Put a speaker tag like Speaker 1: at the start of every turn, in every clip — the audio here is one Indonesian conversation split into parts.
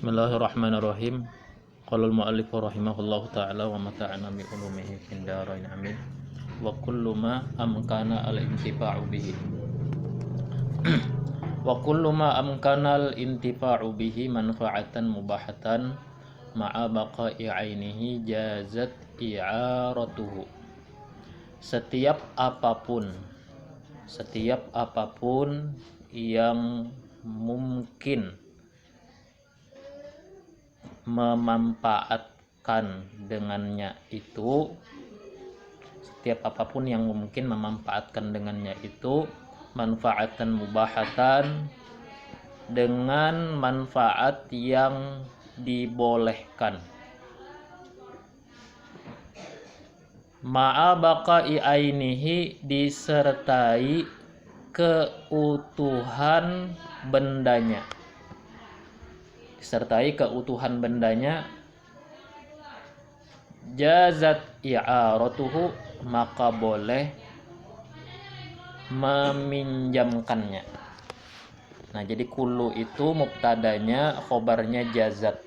Speaker 1: Bismillahirrahmanirrahim. Qala al-mu'allif rahimahullahu ta'ala wa mata'ana bi ulumihi fid dharain amin. Wa kullu ma amkana al-intifa'u bihi. Wa kullu ma amkana al-intifa'u bihi manfa'atan mubahatan ma'a baqa'i 'ainihi jazat i'aratuhu. Setiap apapun yang mungkin memanfaatkan dengannya itu, manfaatan mubahatan, dengan manfaat yang dibolehkan, ma'a baqa'i ainihi, disertai keutuhan bendanya, jazat i'aratuhu, maka boleh meminjamkannya. Nah, jadi kullu itu mubtadanya, khobarnya jazat,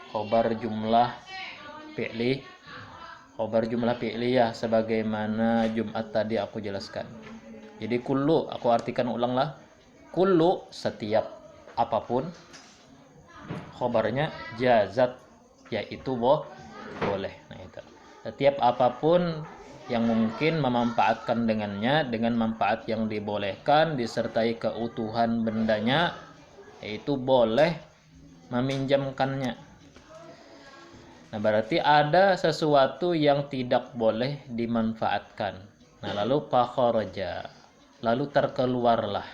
Speaker 1: khobar jumlah fi'li ya, sebagaimana Jumat tadi aku jelaskan. Jadi kullu, aku artikan ulanglah, kullu setiap apapun, khobarnya jazat, yaitu boleh. Nah, itu setiap apapun yang mungkin memanfaatkan dengannya dengan manfaat yang dibolehkan disertai keutuhan bendanya, yaitu boleh meminjamkannya. Nah, berarti ada sesuatu yang tidak boleh dimanfaatkan. Nah, lalu fakharaja, lalu terkeluarlah,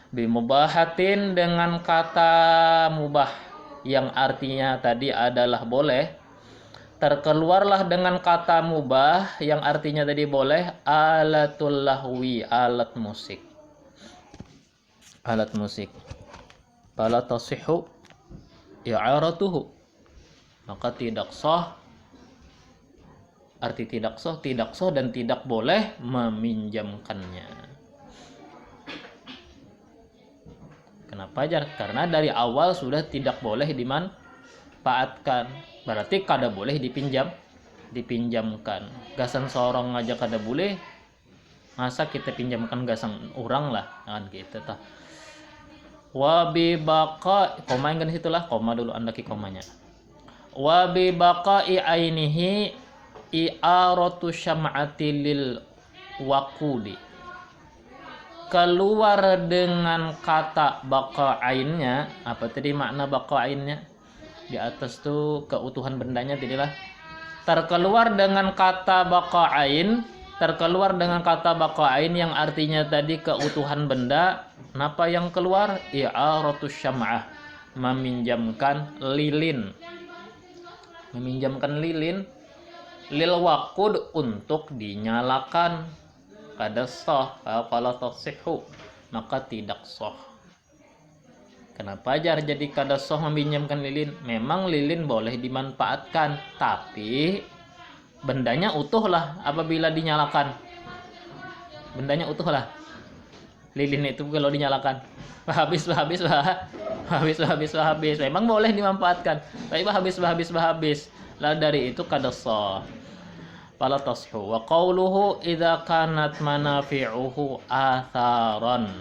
Speaker 1: bimubahatin, dengan kata mubah yang artinya tadi adalah boleh, terkeluarlah dengan kata mubah yang artinya tadi boleh, alatul lahwi, alat musik. Fala tasihhu i'aratuhu, maka tidak sah, arti tidak sah dan tidak boleh meminjamkannya. Kenapa aja? Karena dari awal sudah tidak boleh dimanfaatkan. Berarti kada boleh dipinjamkan. Gasan seorang aja kada boleh, masa kita pinjamkan gasan orang lah, kan gitu tah. Wa bi baqa, koma kan situlah, koma dulu, andaki komanya. Wa bi baqa'i ainihi i'aratu syam'ati lil waqudi. Keluar dengan kata baqa'innya, apa tadi makna baqa'innya? Di atas tuh keutuhan bendanya tadilah. Terkeluar dengan kata baqa'in, yang artinya tadi keutuhan benda. Kenapa yang keluar? I'aratus syam'ah, meminjamkan lilin. Lil waqud, untuk dinyalakan. Kada sah, fala tasihhu, maka tidak sah. Kenapa jar jadi kada sah meminjamkan lilin? Memang lilin boleh dimanfaatkan, tapi bendanya utuhlah apabila dinyalakan. Bendanya utuhlah. Lilin itu kalau dinyalakan habis. Memang boleh dimanfaatkan, tapi habis. Lalu dari itu kada sah. Fala tashu. Wa qawluhu idza kanat manafi'uhu atharan.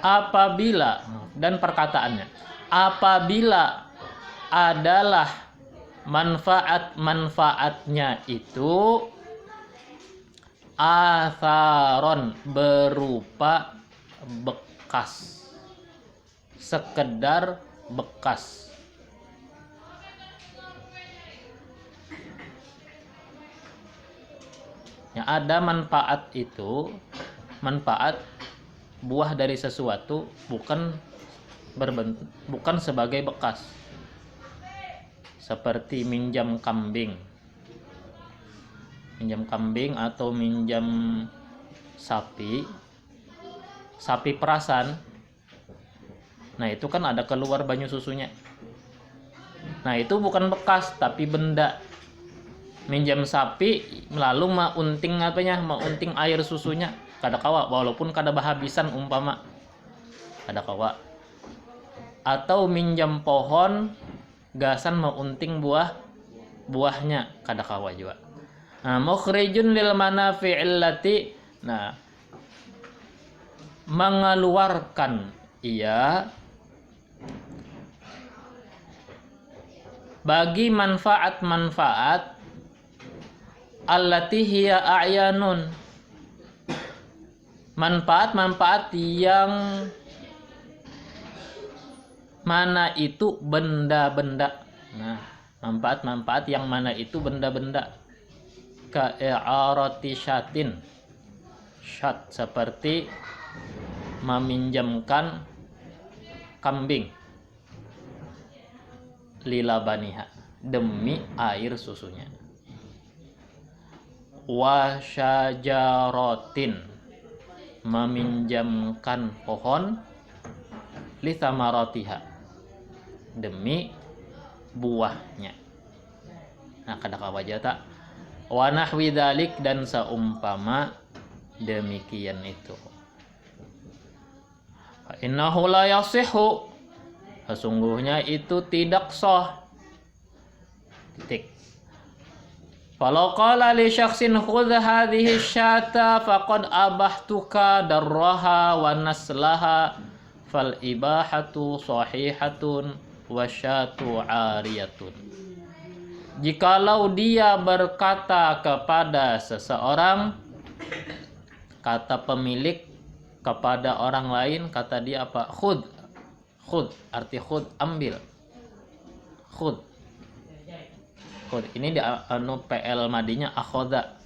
Speaker 1: Apabila, dan perkataannya, apabila adalah manfaatnya itu atharon, berupa bekas, sekedar bekas. Yang ada manfaat itu, manfaat buah dari sesuatu, bukan sebagai bekas. Seperti minjam kambing atau minjam sapi, sapi perasan, nah itu kan ada keluar banyu susunya. Nah itu bukan bekas tapi benda. Minjam sapi lalu maunting maunting air susunya kada kawa, walaupun kada bahabisan umpama kada kawa. Atau minjam pohon gasan maunting buahnya kada kawa juga. Nah, mukhrijun lil manafi'il lati, nah mengeluarkan ia bagi manfaat-manfaat allati hiya a'yanun, manfaat-manfaat yang mana itu benda-benda. Nah, manfaat-manfaat yang mana itu benda-benda. Ka'irati syatin, syat seperti meminjamkan kambing, lilabaniha demi air susunya. Wa syajaratin, meminjamkan pohon, li thamaratiha demi buahnya. Nah kada kawajata wa nahwi dzalik, dan seumpama demikian itu. Fa innahu la yasihhu, sesungguhnya itu tidak sah. Titik. Falau qala li syakhsin khudh hadhihi syata faqad abahtuka darraha wa naslaha fal ibahatu sahihatun wasyatu ariyatun. Jikalau dia berkata kepada seseorang, kata pemilik kepada orang lain, kata dia apa? Khud, arti khud ambil, khud. Ini di PL madinya akhoda,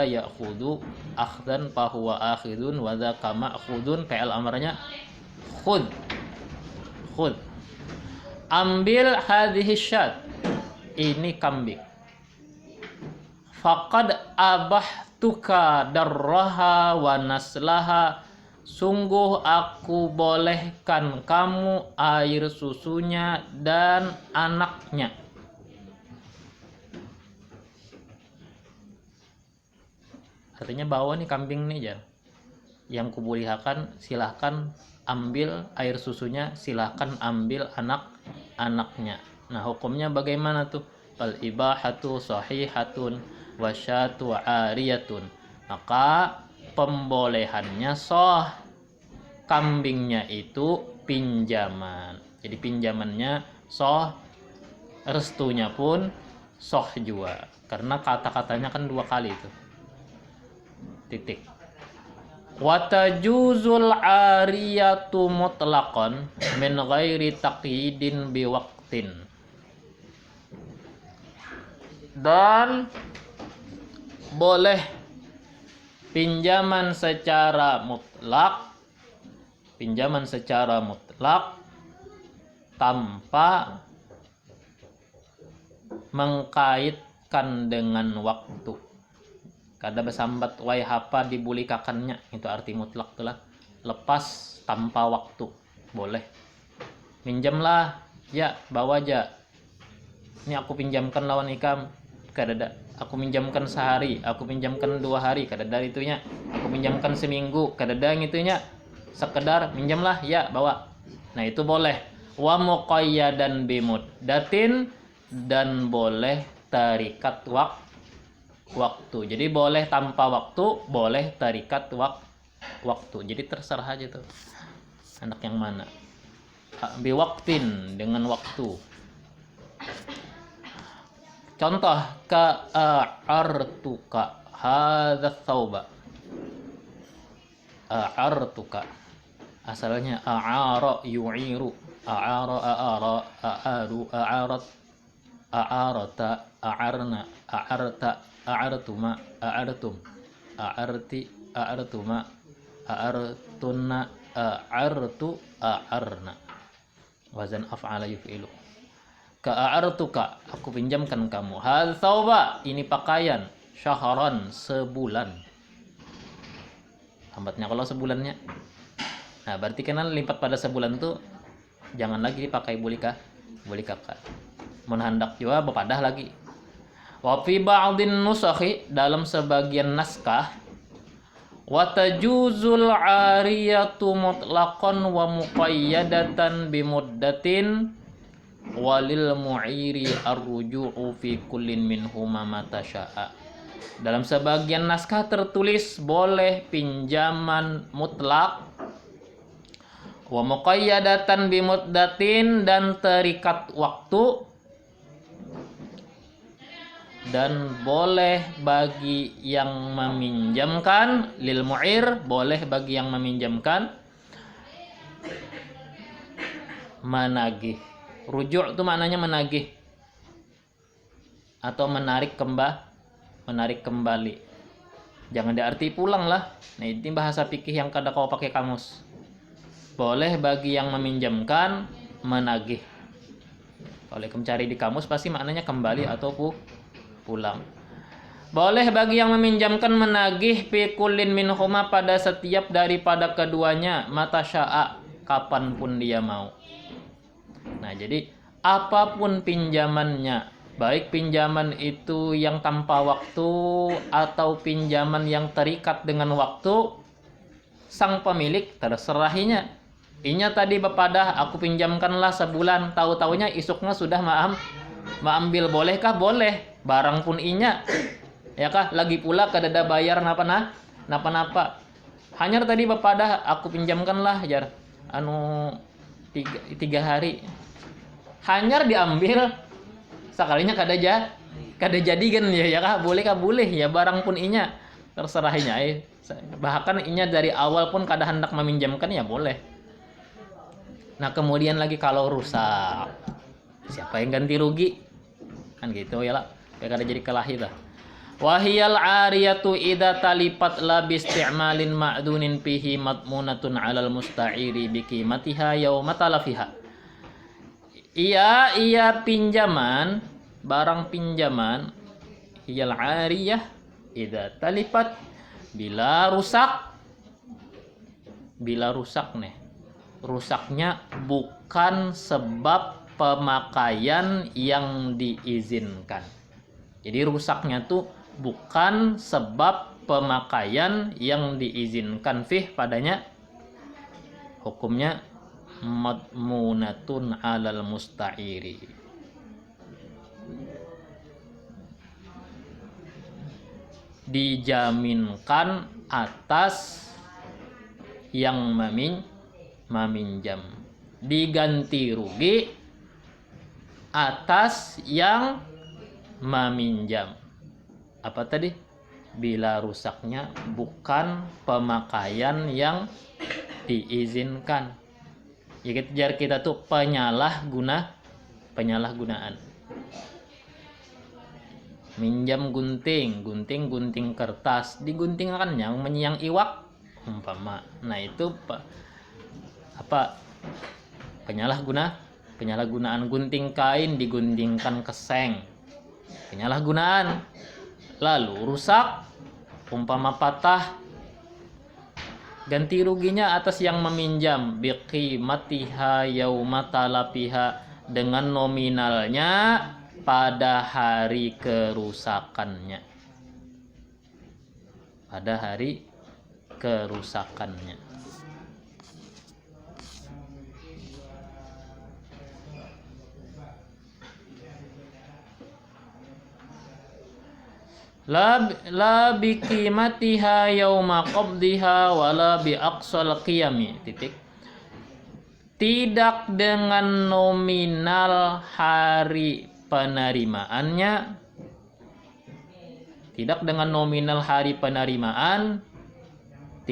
Speaker 1: ya'khudu akhdan fahuwa akhidun wa dzaka ma'khudun. PL amarnya khud, ambil hadhihi syat, ini kambing. Faqad abahtuka darraha wa naslaha, sungguh aku bolehkan kamu air susunya dan anaknya. Artinya bahwa nih kambing nih ya, yang kubolehkan silahkan ambil air susunya, silahkan ambil anak-anaknya. Nah hukumnya bagaimana tuh? Fal ibahatu sahihatun wasyatu ariyatun, maka pembolehannya sah, kambingnya itu pinjaman, jadi pinjamannya sah, restunya pun sah juga, karena kata-katanya kan dua kali itu. Titik. Watajuzul ariyatu mutlaqan min ghairi taqyidin biwaqtin, dan boleh pinjaman secara mutlak tanpa mengkaitkan dengan waktu. Kada besambat wai hapa dibulikakannya, itu arti mutlak tuh lah, lepas tanpa waktu boleh. Minjamlah, ya bawa aja, ini aku pinjamkan lawan ikam, kadada. Aku pinjamkan sehari, aku pinjamkan 2 hari, kadada itunya. Aku pinjamkan seminggu, kadada itunya. Sekedar minjamlah, ya bawa. Nah itu boleh. Wa muqayyadan bimuddatin, dan boleh tarikat waktu. Jadi boleh tanpa waktu, boleh tarikat waktu. Jadi terserah aja tuh anak yang mana. Biwaktin, dengan waktu. Contoh, ka'artuka hadza thawba. A'artuka asalnya a'ara yu'iru, a'arata, a'arna, a'arta, a'artuma, a'artum, a'arti, a'artuma, a'artunna, a'artu, a'arna. Wazan af'ala yuf'ilu. Ka'artuka, aku pinjamkan kamu. Hal thawba, ini pakaian. Syahran, sebulan. lambatnya kalau sebulannya. Nah, berarti kan lipat pada sebulan tuh jangan lagi dipakai boleh kakak. Mun hendak juga bepadah lagi. Wa fi ba'dhin nusakhi, dalam sebagian naskah, wa tajuzul 'ariyatu mutlaqan wa muqayyadatan bimuddatin walil mu'iri ar-ruju'u fi kullin minhuma mata sya'a. Dalam sebagian naskah tertulis boleh pinjaman mutlak, wa muqayyadatan bimuddatin, dan terikat waktu, dan boleh bagi yang meminjamkan, lil mu'ir, boleh bagi yang meminjamkan, menagih. Rujuk' itu maknanya menagih atau menarik kembali. Jangan diarti pulang lah. Nah, ini bahasa fikih yang kada kau pakai kamus. Boleh bagi yang meminjamkan, menagih. Kalau kamu cari di kamus pasti maknanya kembali atau pulang. Boleh bagi yang meminjamkan menagih fi kullin minhuma, pada setiap daripada keduanya, mata sya'a, kapanpun dia mau. Nah, jadi apapun pinjamannya, baik pinjaman itu yang tanpa waktu atau pinjaman yang terikat dengan waktu, sang pemilik terserahnya. Inya tadi bepadah, aku pinjamkanlah sebulan, tahu-taunya isuknya sudah maambil, bolehkah? Boleh, barang pun inya, ya kah? Lagi pula kadada bayar napa-napa. Hanya tadi bepadah, aku pinjamkanlah jar tiga hari. Hanyar diambil sekalinya kada jadi kan, ya kah? Bolehkah? Boleh, ya barang pun inya terserahnya. Bahkan inya dari awal pun kada hendak meminjamkan, ya boleh. Nah, kemudian lagi kalau rusak, siapa yang ganti rugi? Kan gitu ya lah. Kada jadi kelahi lah. Wahiyal 'ariyatu idza talipat la bi isti'malin ma'dunin fihi madmunatun 'alal musta'iri bi qimatiha yauma talafiha. Iya pinjaman, barang pinjaman, hiyal 'ariyah idza talipat, bila rusak nih. Rusaknya bukan sebab pemakaian yang diizinkan. Jadi rusaknya tuh bukan sebab pemakaian yang diizinkan padanya, hukumnya madmunatun 'alal musta'iri. Dijaminkan atas yang meminjam, diganti rugi atas yang meminjam. Apa tadi? Bila rusaknya bukan pemakaian yang diizinkan. Ya, kita tuh penyalahgunaan. Minjam gunting kertas, diguntingkan yang menyang iwak umpama. Nah, itu penyalahgunaan. Gunting kain diguntingkan keseng, penyalahgunaan. Lalu rusak umpama patah, ganti ruginya atas yang meminjam, biqimatiha yauma talafiha, dengan nominalnya pada hari kerusakannya. La biqimatiha yauma qabdiha wala bi aqsal qiyami. Tidak dengan nominal hari penerimaannya,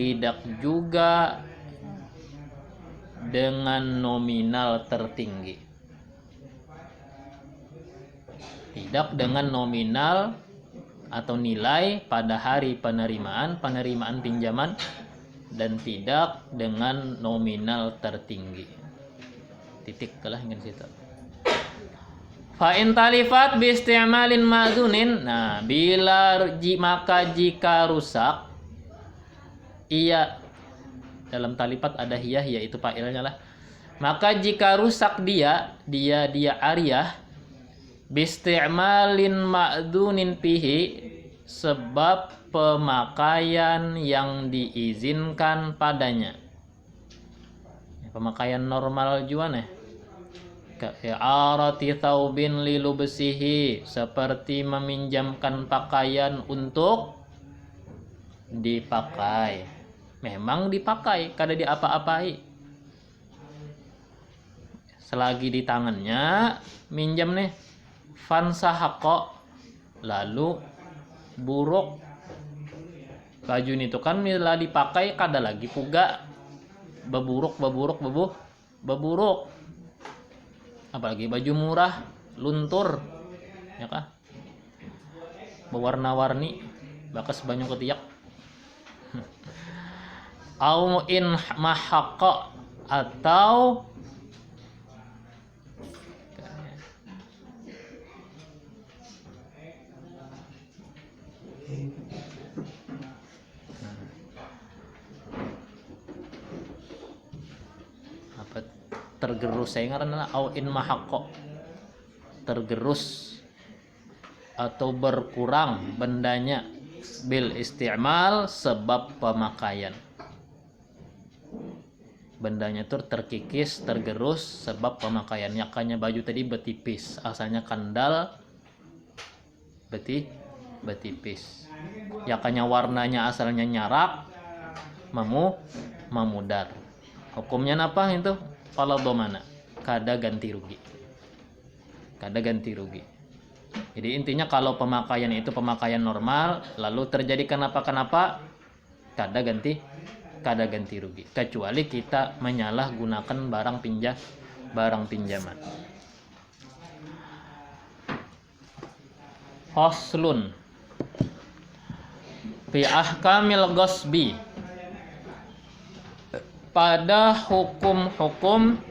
Speaker 1: tidak juga dengan nominal tertinggi. Tidak dengan nominal atau nilai pada hari penerimaan pinjaman, dan tidak dengan nominal tertinggi. Kalah ingin situ. Fa in talifat bi isti'malin ma'dunin. Nah, maka jika rusak iya, dalam talipat ada hiyah, yaitu fa'ilnya lah. Maka jika rusak dia ariyah bisti'malin ma'dunin pihi, sebab pemakaian yang diizinkan padanya. Pemakaian normal juga nih. Ka'arati thawbin lilubsihi, seperti meminjamkan pakaian untuk dipakai. Memang dipakai, kada diapa-apai. Selagi di tangannya, minjam nih. Fansahaqo, lalu buruk. Baju itu kan bila dipakai kada lagi puga. Beburuk. Apalagi baju murah, luntur. Ya kah? Berwarna-warni, bakas banyak ketiak. Au in mahaqqa, atau apa, tergerus, saya ngaran au in mahaqqa, tergerus atau berkurang bendanya bil isti'mal, sebab pemakaian. Bendanya itu terkikis, tergerus sebab pemakaian. Yakanya baju tadi betipis, asalnya kandal, betipis. Yakanya warnanya asalnya nyarak, memudar. Hukumnya apa itu? Fala dhamana, kada ganti rugi. Jadi intinya kalau pemakaian itu pemakaian normal, lalu terjadi kenapa, kada ganti rugi, kecuali kita menyalahgunakan barang pinjaman. Faslun fi ahkamil ghasbi, pada hukum-hukum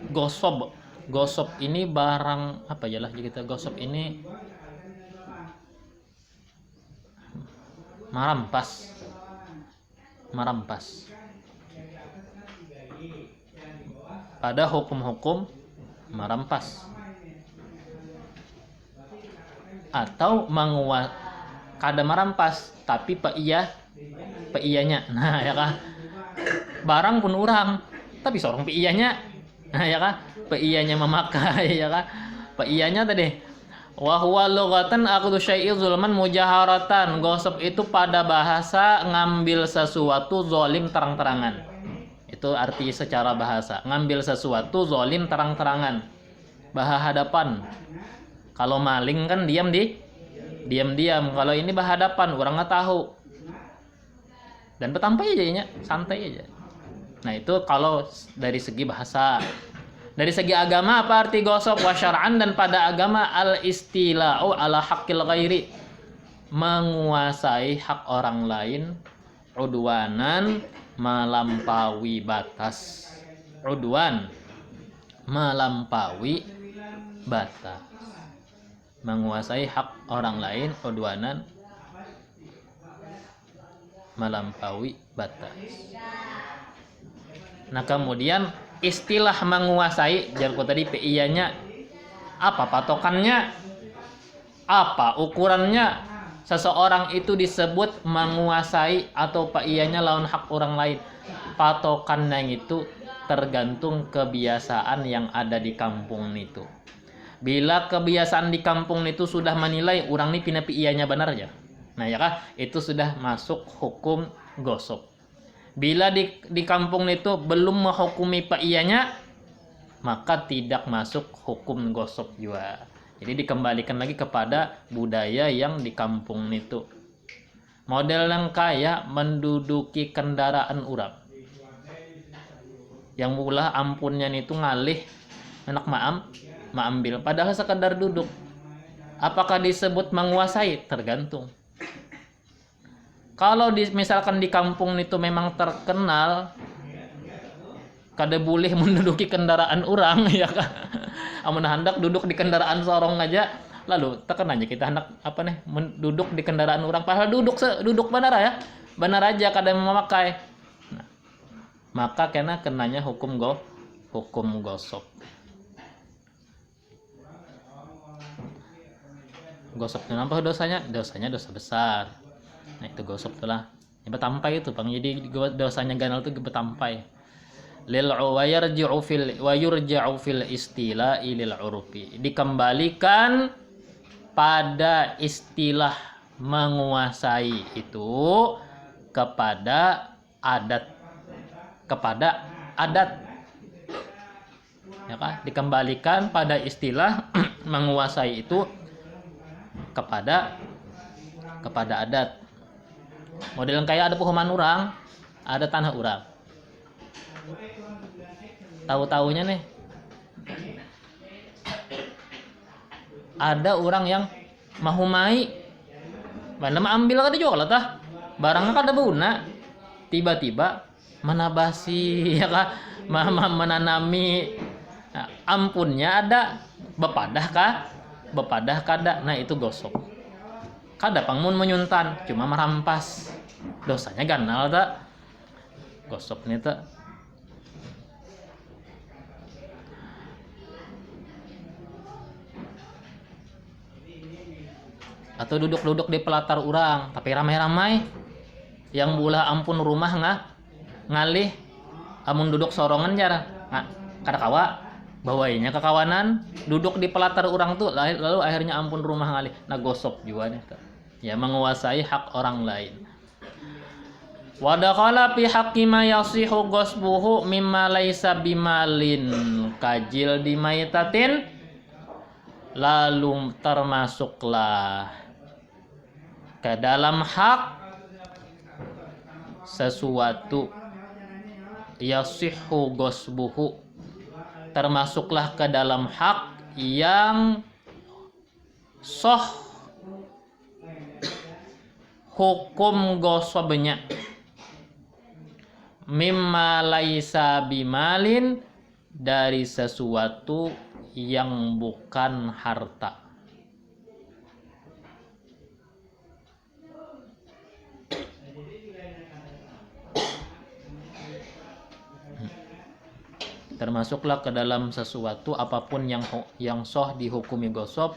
Speaker 1: gosop. Gosop ini barang apa ya lah kita, gosop ini merampas. Pada hukum-hukum merampas atau kada merampas tapi peiyanya. Nah ya kah, barang pun orang tapi seorang peiyanya. Nah ya kah, peiyanya memakai ya kah, peiyanya tadi. Wa huwa lughatan aqdu syai'i zulman mujaharatan. Gosip itu pada bahasa ngambil sesuatu zalim terang-terangan. Itu arti secara bahasa. Ngambil sesuatu zalim terang-terangan. Bahadapan. Kalau maling kan diam-diam. Kalau ini bahadapan, orang nggak tahu. Dan betampai aja ya, santai aja. Nah, itu kalau dari segi bahasa. Dari segi agama apa arti gosop? Wa syar'an, dan pada agama al-istila'u ala haqqil ghairi, menguasai hak orang lain, udwanan, melampaui batas. Udwan, melampaui batas. Menguasai hak orang lain, udwanan, melampaui batas. Nah, kemudian istilah menguasai, jarku tadi PI-nya apa patokannya, apa ukurannya seseorang itu disebut menguasai atau PI-nya lawan hak orang lain. Patokannya itu tergantung kebiasaan yang ada di kampung itu. Bila kebiasaan di kampung itu sudah menilai orang ini pina PI-nya benar ya, nah ya kah, itu sudah masuk hukum gosop. Bila di kampung itu belum menghukumi PI-nya, maka tidak masuk hukum gosop juga. Jadi dikembalikan lagi kepada budaya yang di kampung itu. Model yang kayak menduduki kendaraan orang, yang mula ampunnya itu ngalih anak maambil, padahal sekedar duduk. Apakah disebut menguasai? Tergantung. Kalau misalkan di kampung itu memang terkenal kada boleh menduduki kendaraan orang ya kan. Amun hendak duduk di kendaraan sorong aja Lalu tekan aja kita hendak apa nih duduk di kendaraan orang, padahal duduk benar ya, benar aja kadang memakai. Nah, maka kenanya hukum gosok. Gosok kenapa dosanya? Dosanya dosa besar. Nah itu gosok tuh lah. Ya betampai itu bang. Jadi dosanya ganal itu betampai. Lil yurja'u fil istila'i lil urufi. Dikembalikan pada istilah menguasai itu kepada adat, ya kan? Dikembalikan pada istilah menguasai itu kepada adat. Model kayak ada perumahan orang, ada tanah orang. Tahu-tahunya nih ada orang yang mahumai, mana ambil kada jual tah, barangnya kada guna, tiba-tiba menabasi ya kah, menanami, nah, ampunnya ada, bepadah kada, nah itu gosok. Kada pangmun menyuntan, cuma merampas, dosanya ganal tak, gosok nih tak. Atau duduk-duduk di pelatar orang tapi ramai-ramai yang bulah ampun rumah ngalih amun duduk sorongan jar kada kawa bawainya ke kawanan duduk di pelatar orang tuh lalu akhirnya ampun rumah ngalih, nah gosok juga nih ya, menguasai hak orang lain. Wadakala fi haqqi ma yasihu ghasbuhu mimma laisa bimalin kajil dimaitatin, lalu termasuklah ke dalam hak sesuatu yasihu ghasbuhu, termasuklah ke dalam hak yang soh hukum ghasabnya mimma laisa bimalin, dari sesuatu yang bukan harta. Termasuklah ke dalam sesuatu apapun yang soh dihukumi gosop,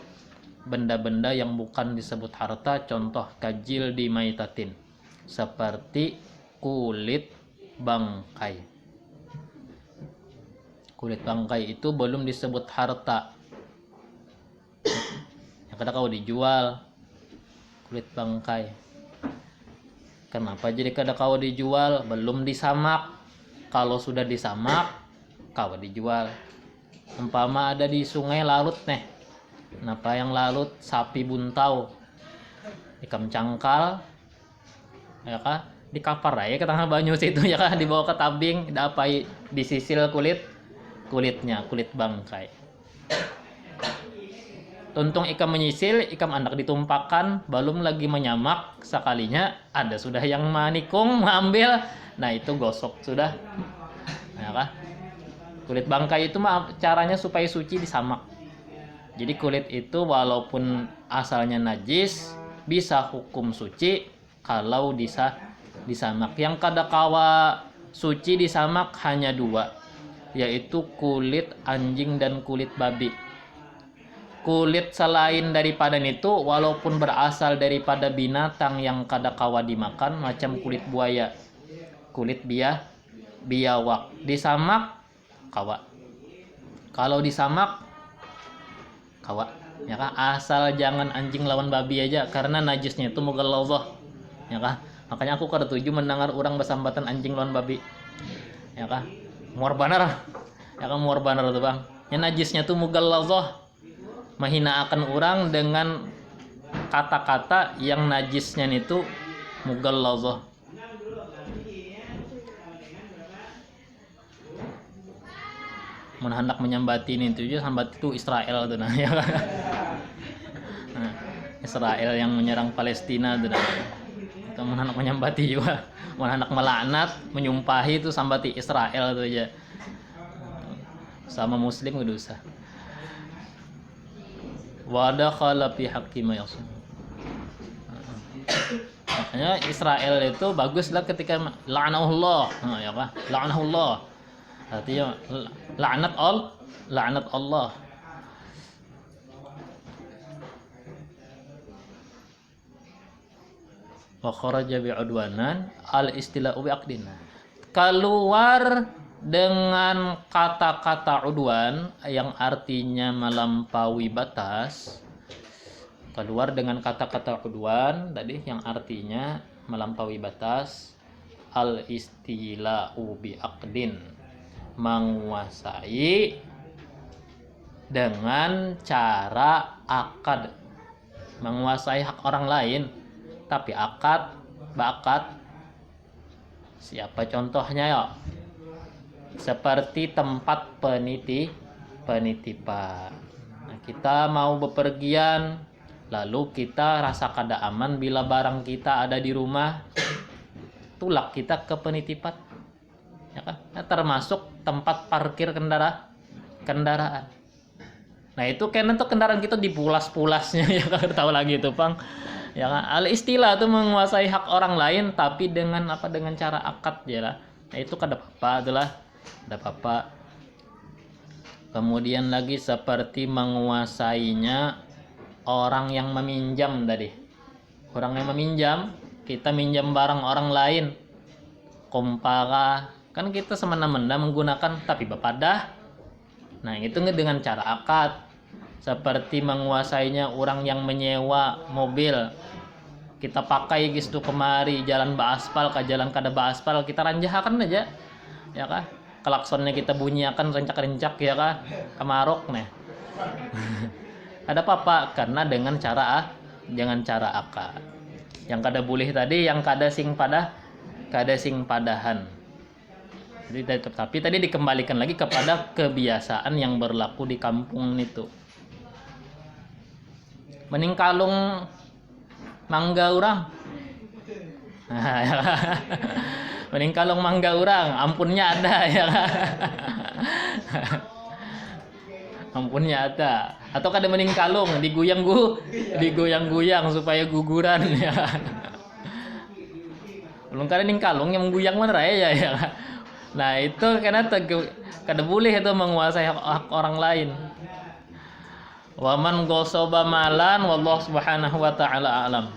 Speaker 1: benda-benda yang bukan disebut harta, contoh kajil di maitatin, seperti kulit bangkai. Kulit bangkai itu belum disebut harta, yang kada kau dijual kulit bangkai. Kenapa jadi kada kau dijual? Belum disamak. Kalau sudah disamak kau dijual. Umpama ada di sungai larut nih, kenapa yang larut sapi buntau, ikan cangkal, ya kah, dikapar aja ke tengah banyu situ ya kah, dibawa ke tabing, dapai disisil kulitnya, kulit bangkai. Tuntung ikan menyisil, ikan anak ditumpahkan, belum lagi menyamak, sekalinya ada sudah yang manikung mengambil, nah itu gosok sudah, ya kah? Kulit bangkai itu mah caranya supaya suci disamak. Jadi kulit itu walaupun asalnya najis bisa hukum suci kalau disamak. Yang kada kawa suci disamak hanya dua, yaitu kulit anjing dan kulit babi. Kulit selain daripada itu walaupun berasal daripada binatang yang kada kawa dimakan, macam kulit buaya, kulit biawak, disamak kawa. Kalau disamak kawa, ya kah? Asal jangan anjing lawan babi aja, karena najisnya itu mughalladhah, ya kah? Makanya aku kada tuju mendengar orang bersambatan anjing lawan babi, ya kah? Muar banar, ya kan, muar banar tuh bang. Ya najisnya tuh mughalladhah, menghinakan orang dengan kata-kata yang najisnya itu mughalladhah. Mun hendak menyambati ini itu juga, sambat itu Israel tuh nah, ya kan? Nah, Israel yang menyerang Palestina tuh nah. Itu mun hendak menyambati juga, mun hendak melaknat, menyumpahi itu sambati Israel tuh aja. Sama muslim kudu usah. wa dakhala fi haqqi ma yasum. Makanya Israel itu baguslah ketika la'anahullah, ya kan? La'anahullah. Artinya laknat Allah. Wa kharaja bi'udwanan al-istila'u bi'aqdin. Keluar dengan kata-kata udwan yang artinya melampaui batas. Keluar dengan kata-kata udwan tadi yang artinya melampaui batas. Al-istila'u bi'aqdin, menguasai dengan cara akad, menguasai hak orang lain. Tapi bakat, siapa contohnya ya? Seperti tempat penitipan. Nah, kita mau bepergian, lalu kita rasa kada aman bila barang kita ada di rumah, tulak kita ke penitipan, ya kan? Nah, termasuk tempat parkir kendaraan. Nah, itu kan untuk kendaraan kita dipulas-pulasnya, ya kan? Tahu lagi itu, Bang. Ya kan, al-istilah itu menguasai hak orang lain tapi dengan dengan cara akad ya lah. Nah, itu kada apa-apa, itulah ada apa-apa. Kemudian lagi seperti menguasainya orang yang meminjam tadi. Orang yang meminjam, kita minjam barang orang lain. Kompara, kan kita semena-mena menggunakan tapi bapadah. Nah, itu dengan cara akad. Seperti menguasainya orang yang menyewa mobil, kita pakai gitu kemari jalan baaspal ke jalan kada baaspal, kita ranjahakan aja, ya kan? Klaksonnya kita bunyiakan rencak-rencak, ya kan? Kemarok nih. Ada apa-apa karena dengan cara akad. Yang kada boleh tadi, yang kada sing padahan. Jadi tapi tadi dikembalikan lagi kepada kebiasaan yang berlaku di kampung itu. Mending kalung mangga orang. Mending kalung mangga orang, ampunnya ada, ya. Ampunnya ada. Atau kada mending kalung digoyang-goyang supaya guguran, ya. Belum kada ning kalung yang mengguyang mana ya. Nah, itu karena kada boleh itu menguasai hak orang lain. Wa man ghasaba malan wallahu subhanahu wa ta'ala alam.